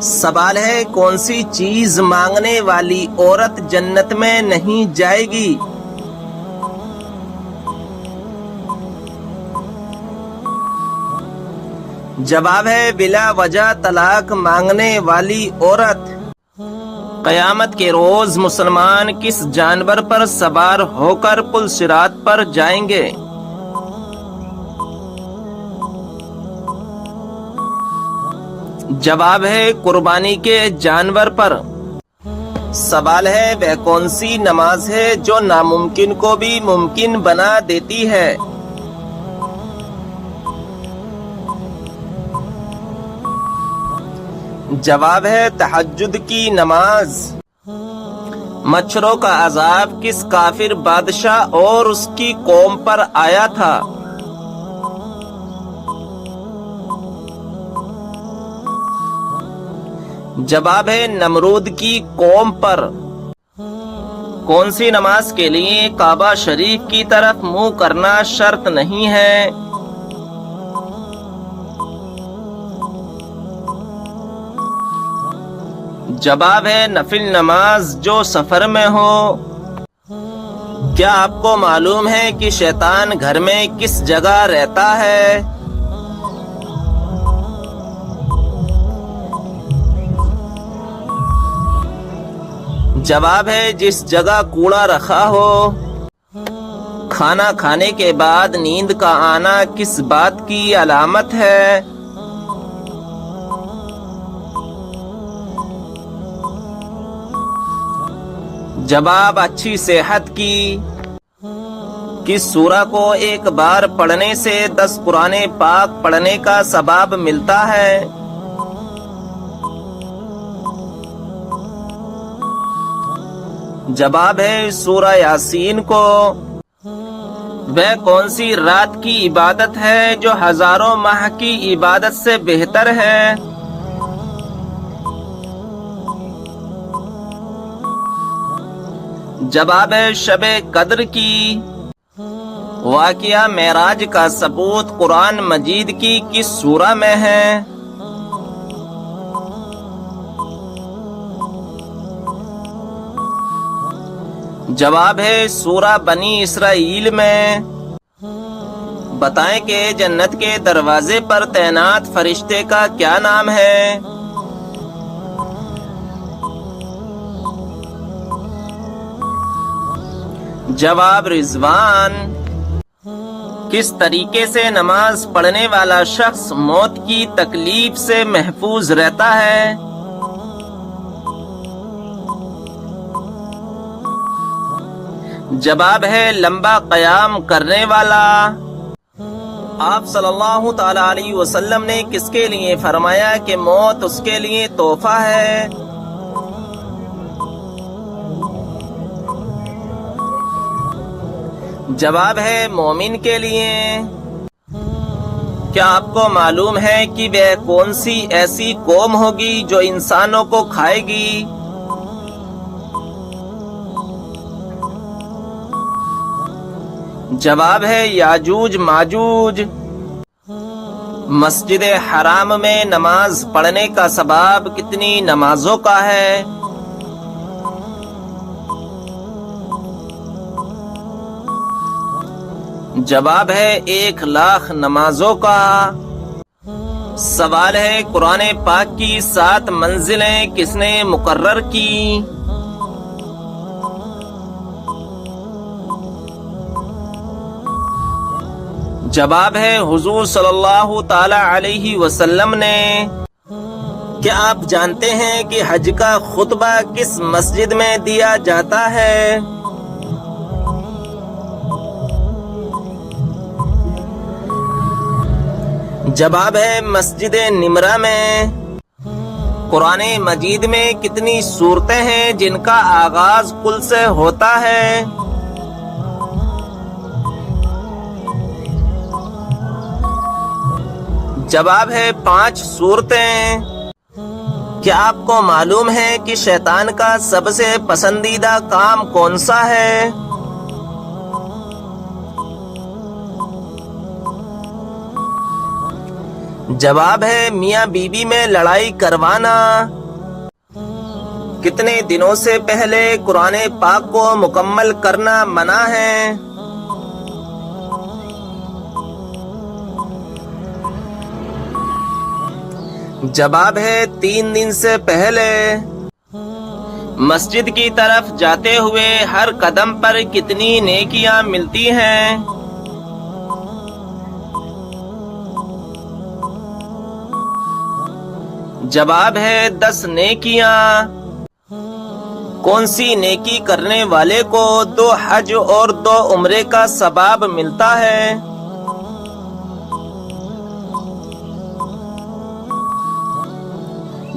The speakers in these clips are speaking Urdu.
سوال ہے کون سی چیز مانگنے والی عورت جنت میں نہیں جائے گی؟ جواب ہے بلا وجہ طلاق مانگنے والی عورت۔ قیامت کے روز مسلمان کس جانور پر سوار ہو کر پل صراط پر جائیں گے؟ جواب ہے قربانی کے جانور پر۔ سوال ہے وہ کون سی نماز ہے جو ناممکن کو بھی ممکن بنا دیتی ہے؟ جواب ہے تہجد کی نماز۔ مچھروں کا عذاب کس کافر بادشاہ اور اس کی قوم پر آیا تھا؟ جواب ہے نمرود کی قوم پر۔ کون سی نماز کے لیے کعبہ شریف کی طرف منہ کرنا شرط نہیں ہے؟ جواب ہے نفل نماز جو سفر میں ہو۔ کیا آپ کو معلوم ہے کہ شیطان گھر میں کس جگہ رہتا ہے؟ جواب ہے جس جگہ کوڑا رکھا ہو۔ کھانا کھانے کے بعد نیند کا آنا کس بات کی علامت ہے؟ جواب اچھی صحت کی۔ کس سورہ کو ایک بار پڑھنے سے 10 قرآن پاک پڑھنے کا ثواب ملتا ہے؟ جواب ہے سورہ یاسین کو۔ وہ کون سی رات کی عبادت ہے جو ہزاروں ماہ کی عبادت سے بہتر ہے؟ جواب ہے شب قدر کی۔ واقعہ معراج کا ثبوت قرآن مجید کی کس سورہ میں ہے؟ جواب ہے سورہ بنی اسرائیل میں۔ بتائیں کہ جنت کے دروازے پر تعینات فرشتے کا کیا نام ہے؟ جواب رضوان۔ کس طریقے سے نماز پڑھنے والا شخص موت کی تکلیف سے محفوظ رہتا ہے؟ جواب ہے لمبا قیام کرنے والا۔ آپ صلی اللہ تعالی علیہ وسلم نے کس کے لیے فرمایا کہ موت اس کے لیے تحفہ ہے؟ جواب ہے مومن کے لیے۔ کیا آپ کو معلوم ہے کہ وہ کون سی ایسی قوم ہوگی جو انسانوں کو کھائے گی؟ جواب ہے یاجوج ماجوج۔ مسجد حرام میں نماز پڑھنے کا ثواب کتنی نمازوں کا ہے؟ جواب ہے 1,00,000 نمازوں کا۔ سوال ہے قرآن پاک کی 7 منزلیں کس نے مقرر کی؟ جواب ہے حضور صلی اللہ تعالی علیہ وسلم نے۔ کیا آپ جانتے ہیں کہ حج کا خطبہ کس مسجد میں دیا جاتا ہے؟ جواب ہے مسجد نمرہ میں۔ قرآن مجید میں کتنی سورتیں ہیں جن کا آغاز قل سے ہوتا ہے؟ جواب ہے 5 سورتیں۔ کیا آپ کو معلوم ہے کہ شیطان کا سب سے پسندیدہ کام کون سا ہے؟ جواب ہے میاں بیوی میں لڑائی کروانا کتنے دنوں سے پہلے قرآن پاک کو مکمل کرنا منع ہے؟ جواب ہے 3 دن سے پہلے۔ مسجد کی طرف جاتے ہوئے ہر قدم پر کتنی نیکیاں ملتی ہیں؟ جواب ہے 10 نیکیاں۔ کون سی نیکی کرنے والے کو 2 حج اور 2 عمرے کا ثواب ملتا ہے؟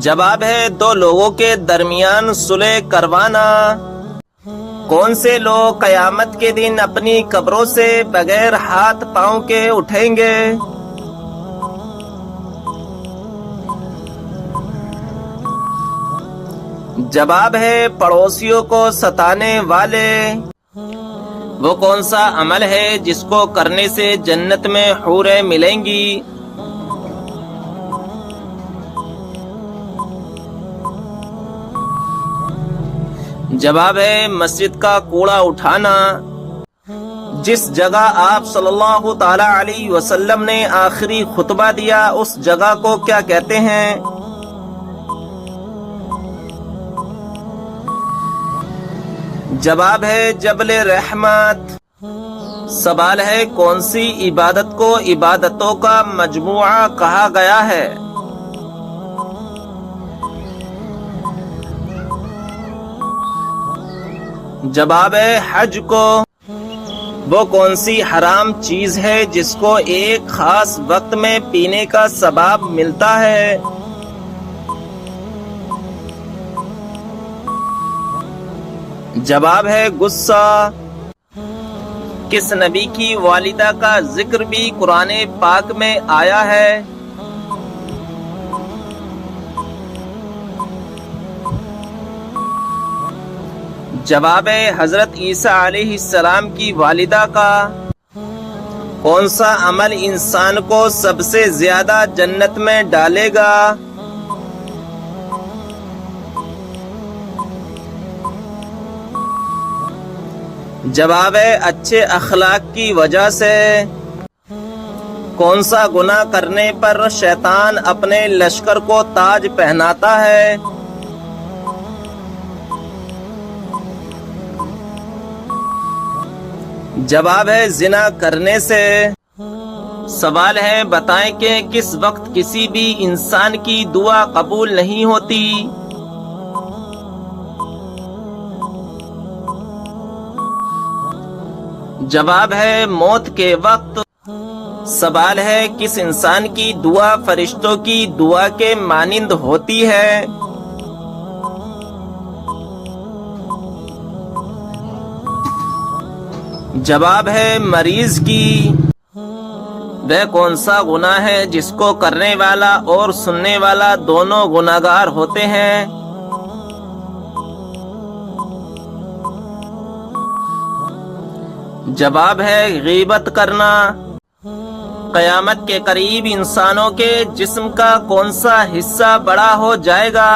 جواب ہے 2 لوگوں کے درمیان صلح کروانا۔ کون سے لوگ قیامت کے دن اپنی قبروں سے بغیر ہاتھ پاؤں کے اٹھیں گے؟ جواب ہے پڑوسیوں کو ستانے والے۔ وہ کون سا عمل ہے جس کو کرنے سے جنت میں حوریں ملیں گی؟ جواب ہے مسجد کا کوڑا اٹھانا۔ جس جگہ آپ صلی اللہ تعالی علیہ وسلم نے آخری خطبہ دیا اس جگہ کو کیا کہتے ہیں؟ جواب ہے جبل رحمت۔ سوال ہے کون سی عبادت کو عبادتوں کا مجموعہ کہا گیا ہے؟ جواب ہے حج کو۔ وہ کون سی حرام چیز ہے جس کو ایک خاص وقت میں پینے کا ثواب ملتا ہے؟ جواب ہے غصہ۔ کس نبی کی والدہ کا ذکر بھی قرآن پاک میں آیا ہے؟ جواب ہے حضرت عیسیٰ علیہ السلام کی والدہ کا۔ کون سا عمل انسان کو سب سے زیادہ جنت میں ڈالے گا؟ جواب ہے اچھے اخلاق کی وجہ سے۔ کون سا گناہ کرنے پر شیطان اپنے لشکر کو تاج پہناتا ہے؟ جواب ہے زنا کرنے سے۔ سوال ہے بتائیں کہ کس وقت کسی بھی انسان کی دعا قبول نہیں ہوتی؟ جواب ہے موت کے وقت۔ سوال ہے کس انسان کی دعا فرشتوں کی دعا کے مانند ہوتی ہے؟ جواب ہے مریض کی۔ وہ کون سا گناہ ہے جس کو کرنے والا اور سننے والا دونوں گناہگار ہوتے ہیں؟ جواب ہے غیبت کرنا۔ قیامت کے قریب انسانوں کے جسم کا کون سا حصہ بڑا ہو جائے گا؟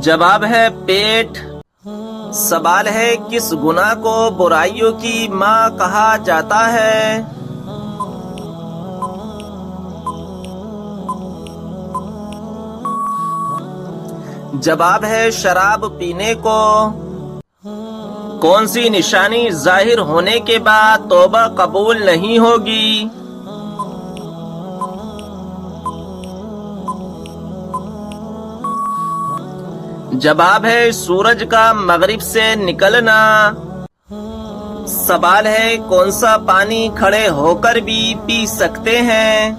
جواب ہے پیٹ۔ سوال ہے کس گناہ کو برائیوں کی ماں کہا جاتا ہے؟ جواب ہے شراب پینے کو۔ کون سی نشانی ظاہر ہونے کے بعد توبہ قبول نہیں ہوگی؟ جواب ہے سورج کا مغرب سے نکلنا۔ سوال ہے کون سا پانی کھڑے ہو کر بھی پی سکتے ہیں؟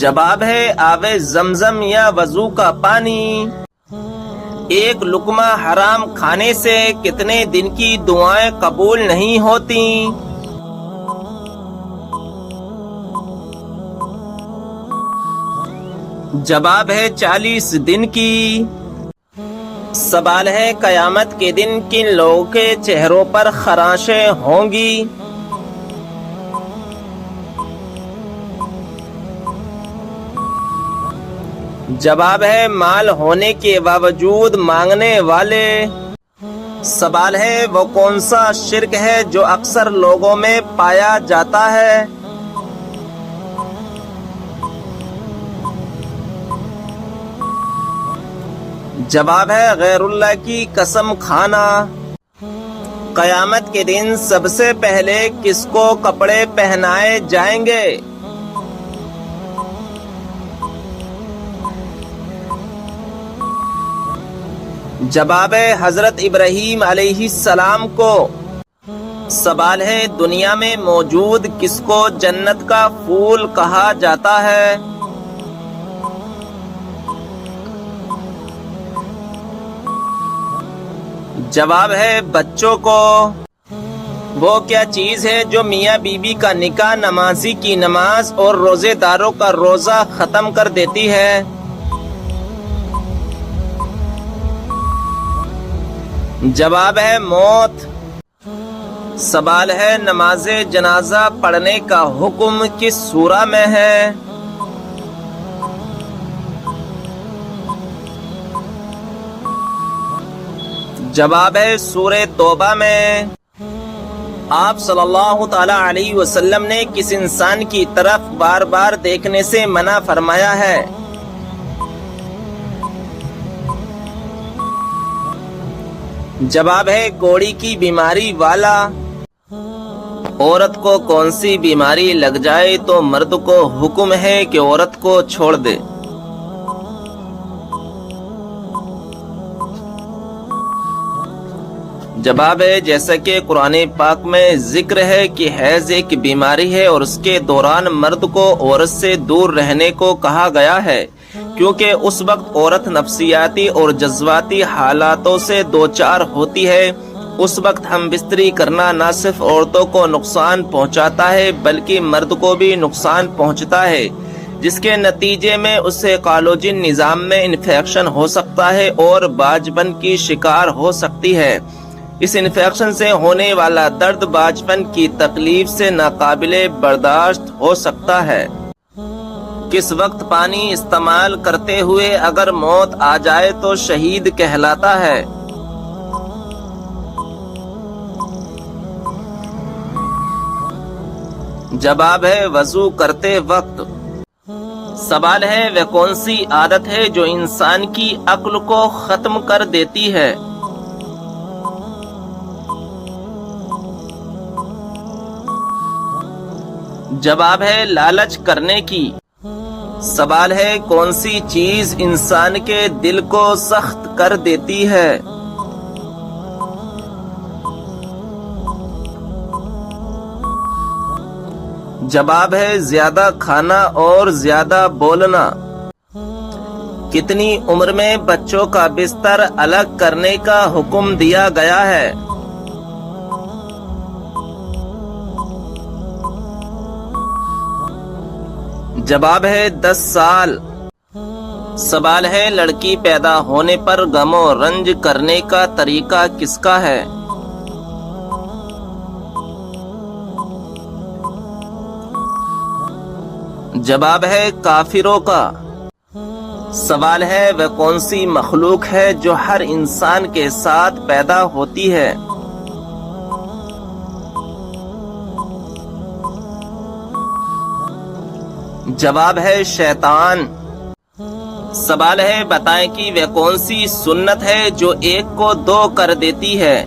جواب ہے آب زمزم یا وضو کا پانی۔ ایک لقمہ حرام کھانے سے کتنے دن کی دعائیں قبول نہیں ہوتی؟ جواب ہے 40 دن کی۔ سوال ہے قیامت کے دن کن لوگوں کے چہروں پر خراشیں ہوں گی؟ جواب ہے مال ہونے کے باوجود مانگنے والے۔ سوال ہے وہ کون سا شرک ہے جو اکثر لوگوں میں پایا جاتا ہے؟ جواب ہے غیر اللہ کی قسم کھانا۔ قیامت کے دن سب سے پہلے کس کو کپڑے پہنائے جائیں گے؟ جواب ہے حضرت ابراہیم علیہ السلام کو۔ سوال ہے دنیا میں موجود کس کو جنت کا پھول کہا جاتا ہے؟ جواب ہے بچوں کو۔ وہ کیا چیز ہے جو میاں بیوی کا نکاح، نمازی کی نماز اور روزے داروں کا روزہ ختم کر دیتی ہے؟ جواب ہے موت۔ سوال ہے نماز جنازہ پڑھنے کا حکم کس سورہ میں ہے؟ جواب ہے سورہ توبہ میں۔ آپ صلی اللہ تعالی علیہ وسلم نے کس انسان کی طرف بار بار دیکھنے سے منع فرمایا ہے؟ جواب ہے گوڑی کی بیماری والا۔ عورت کو کون سی بیماری لگ جائے تو مرد کو حکم ہے کہ عورت کو چھوڑ دے؟ جواب ہے جیسا کہ قرآن پاک میں ذکر ہے کہ حیض ایک بیماری ہے اور اس کے دوران مرد کو عورت سے دور رہنے کو کہا گیا ہے، کیونکہ اس وقت عورت نفسیاتی اور جذباتی حالاتوں سے دوچار ہوتی ہے۔ اس وقت ہم بستری کرنا نہ صرف عورتوں کو نقصان پہنچاتا ہے بلکہ مرد کو بھی نقصان پہنچتا ہے، جس کے نتیجے میں اسے کالوجن نظام میں انفیکشن ہو سکتا ہے اور باجپن کی شکار ہو سکتی ہے۔ اس انفیکشن سے ہونے والا درد باجپن کی تکلیف سے ناقابل برداشت ہو سکتا ہے۔ کس وقت پانی استعمال کرتے ہوئے اگر موت آ جائے تو شہید کہلاتا ہے؟ جواب ہے وضو کرتے وقت۔ سوال ہے وہ کون سی عادت ہے جو انسان کی عقل کو ختم کر دیتی ہے؟ جواب ہے لالچ کرنے کی۔ سوال ہے کون سی چیز انسان کے دل کو سخت کر دیتی ہے؟ جواب ہے زیادہ کھانا اور زیادہ بولنا۔ کتنی عمر میں بچوں کا بستر الگ کرنے کا حکم دیا گیا ہے؟ جواب ہے 10 سال۔ سوال ہے لڑکی پیدا ہونے پر غم و رنج کرنے کا طریقہ کس کا ہے؟ جواب ہے کافروں کا۔ سوال ہے وہ کون سی مخلوق ہے جو ہر انسان کے ساتھ پیدا ہوتی ہے؟ جواب ہے شیطان۔ سوال ہے بتائیں کہ وہ کون سی سنت ہے جو ایک کو 2 کر دیتی ہے؟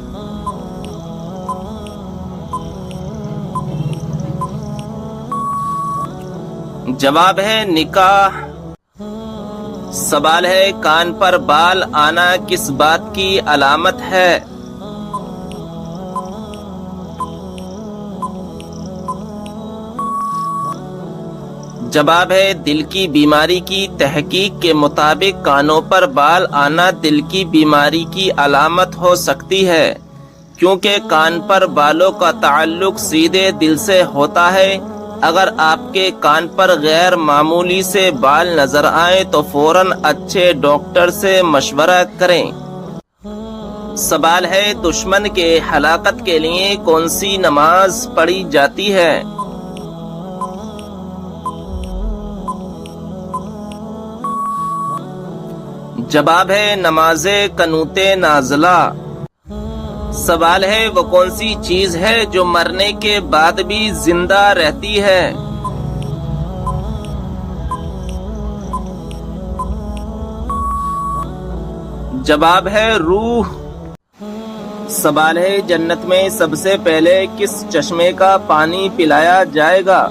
جواب ہے نکاح۔ سوال ہے کان پر بال آنا کس بات کی علامت ہے؟ جواب ہے دل کی بیماری کی تحقیق کے مطابق کانوں پر بال آنا دل کی بیماری کی علامت ہو سکتی ہے، کیونکہ کان پر بالوں کا تعلق سیدھے دل سے ہوتا ہے۔ اگر آپ کے کان پر غیر معمولی سے بال نظر آئے تو فوراً اچھے ڈاکٹر سے مشورہ کریں۔ سوال ہے، دشمن کے ہلاکت کے لیے کون سی نماز پڑھی جاتی ہے؟ جواب ہے نماز قنوت نازلہ۔ سوال ہے، وہ کون سی چیز ہے جو مرنے کے بعد بھی زندہ رہتی ہے؟ جواب ہے روح۔ سوال ہے، جنت میں سب سے پہلے کس چشمے کا پانی پلایا جائے گا؟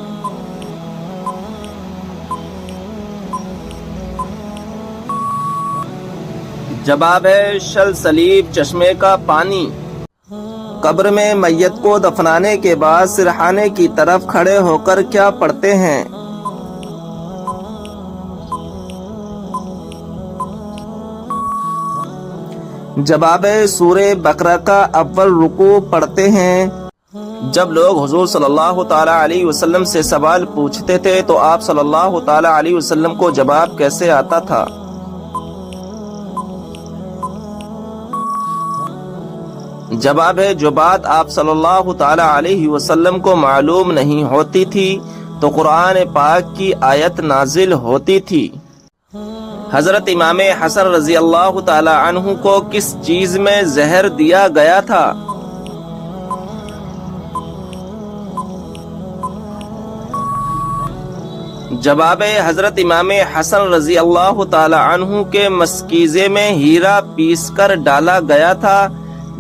جواب ہے سلسلیب چشمے کا پانی۔ قبر میں میت کو دفنانے کے بعد سرحانے کی طرف کھڑے ہو کر کیا پڑھتے ہیں؟ جواب ہے سورہ بقرہ کا اول رکوع پڑھتے ہیں۔ جب لوگ حضور صلی اللہ تعالی علیہ وسلم سے سوال پوچھتے تھے تو آپ صلی اللہ تعالی علیہ وسلم کو جواب کیسے آتا تھا؟ جواب ہے جو بات آپ صلی اللہ تعالی علیہ وسلم کو معلوم نہیں ہوتی تھی تو قرآن پاک کی آیت نازل ہوتی تھی۔ حضرت امام حسن رضی اللہ تعالی عنہ کو کس چیز میں زہر دیا گیا تھا؟ جواب ہے حضرت امام حسن رضی اللہ تعالی عنہ کے مستکیزے میں ہیرا پیس کر ڈالا گیا تھا،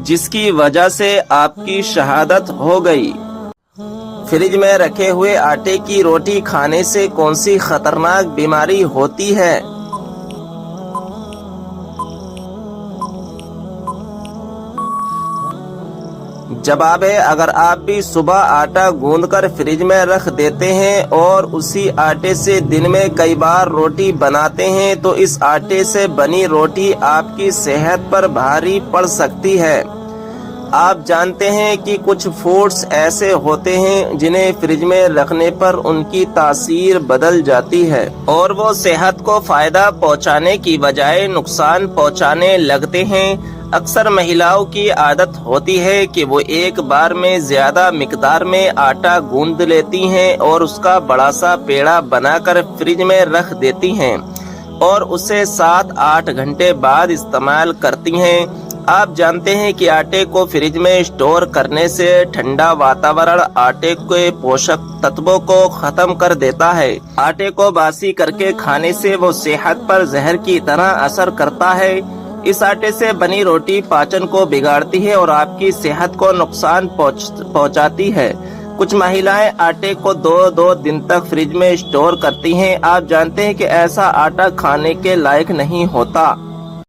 جس کی وجہ سے آپ کی شہادت ہو گئی۔ فریج میں رکھے ہوئے آٹے کی روٹی کھانے سے کون سی خطرناک بیماری ہوتی ہے؟ جواب ہے اگر آپ بھی صبح آٹا گوندھ کر فریج میں رکھ دیتے ہیں اور اسی آٹے سے دن میں کئی بار روٹی بناتے ہیں تو اس آٹے سے بنی روٹی آپ کی صحت پر بھاری پڑ سکتی ہے۔ آپ جانتے ہیں کہ کچھ فوڈز ایسے ہوتے ہیں جنہیں فریج میں رکھنے پر ان کی تاثیر بدل جاتی ہے اور وہ صحت کو فائدہ پہنچانے کی بجائے نقصان پہنچانے لگتے ہیں۔ اکثر مہیلاؤں کی عادت ہوتی ہے کہ وہ ایک بار میں زیادہ مقدار میں آٹا گوندھ لیتی ہیں اور اس کا بڑا سا پیڑا بنا کر فریج میں رکھ دیتی ہیں اور اسے 7-8 گھنٹے بعد استعمال کرتی ہیں۔ آپ جانتے ہیں کہ آٹے کو فریج میں اسٹور کرنے سے ٹھنڈا واتاورن آٹے کے پوشک تتووں کو ختم کر دیتا ہے۔ آٹے کو باسی کر کے کھانے سے وہ صحت پر زہر کی طرح اثر کرتا ہے۔ اس آٹے سے بنی روٹی پاچن کو بگاڑتی ہے اور آپ کی صحت کو نقصان پہنچاتی ہے۔ کچھ مہیلائیں آٹے کو 2 دن تک فریج میں اسٹور کرتی ہیں۔ آپ جانتے ہیں کہ ایسا آٹا کھانے کے لائق نہیں ہوتا۔